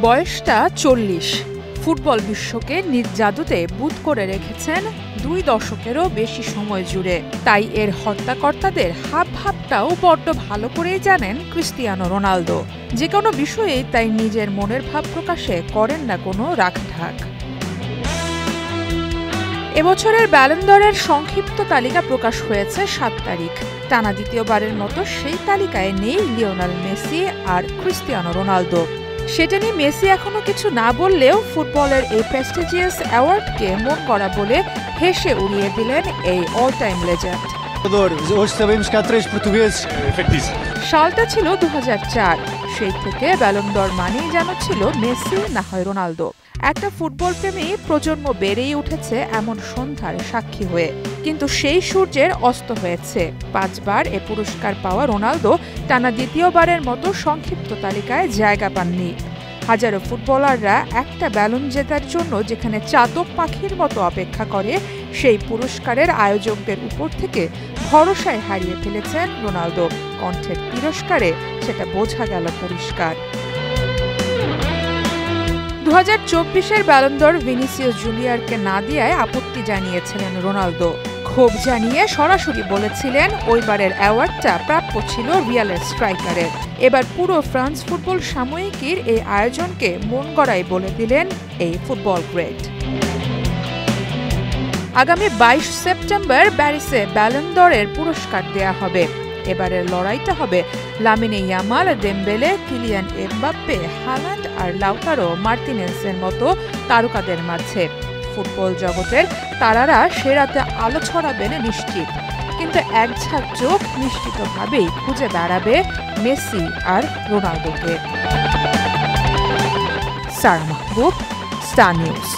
বয়সটা ৪০। ফুটবল বিশ্বকে নিজ জাদুতে বুঁদ করে রেখেছেন ২ দশকেরও বেশি সময় জুড়ে। তাই এর হর্তাকর্তাদের হাবভাবটাও বড্ড ভালো করেই জানেন ক্রিস্টিয়ানো রোনালদো। যে কোনো বিষয়েই তাই নিজের মনের ভাব প্রকাশে করেন না কোনো রাখঢাক। এবছরের ব্যালন দ'রের সংক্ষিপ্ত তালিকা প্রকাশ হয়েছে ৭ তারিখ। টানা দ্বিতীয়বারের মতো সেই তালিকায় নেই লিওনেল মেসি আর ক্রিস্টিয়ানো রোনালদো। সেটা নিয়ে মেসি এখনো কিছু না বললেও ফুটবলের এই প্রেস্টিজিয়াস অ্যাওয়ার্ডকে মন করা বলে হেসে উড়িয়ে দিলেন এই অল টাইম লেজেন্ড। সালটা ছিল ২০০৪। সেই থেকে ব্যালন দ'র মানেই যেন ছিল মেসি না হয় রোনালদো। একটা ফুটবল প্রেমী প্রজন্ম বেড়েই উঠেছে এমন সন্ধ্যার সাক্ষী হয়ে। কিন্তু সেই সূর্যের অস্ত হয়েছে। ৫ বার এ পুরস্কার পাওয়া রোনালদো টানা দ্বিতীয়বারের মতো সংক্ষিপ্ত তালিকায় জায়গা পাননি। হাজারো ফুটবলাররা একটা ব্যালন জেতার জন্য যেখানে চাতক পাখির মতো অপেক্ষা করে, সেই পুরস্কারের আয়োজকদের উপর থেকে ভরসায় হারিয়ে ফেলেছেন রোনালদো। কণ্ঠের তিরস্কারে সেটা বোঝা গেল পরিষ্কার। ২০২৪-এর ব্যালন দ'র ভিনিসিয়াস জুনিয়রকে না দেওয়ায় আপত্তি জানিয়েছিলেন রোনালদো। ক্ষোভ জানিয়ে সরাসরি বলেছিলেন ওইবারের অ্যাওয়ার্ডটা প্রাপ্য ছিল রিয়ালের স্ট্রাইকারের। এবার পুরো ফ্রান্স ফুটবল সাময়িকীর এই আয়োজনকে মন গড়াই বলে দিলেন এই ফুটবল গ্রেট। আগামী ২২ সেপ্টেম্বর প্যারিসে ব্যালন দ'রের পুরস্কার দেয়া হবে। এবারের লড়াইটা হবে Lamine Yamal, Dembele, Kylian Mbappe, Haaland আর লাউতারো মার্তিনেজের মতো তারকাদের মাঝে। ফুটবল জগতের তারারা সেরাতে আলো ছড়াবেন নিশ্চিত, কিন্তু এক ঝাঁক চোখ নিশ্চিতভাবেই খুঁজে বেড়াবে মেসি আর রোনালদোকে। সারা মাহবুব, স্টার নিউজ।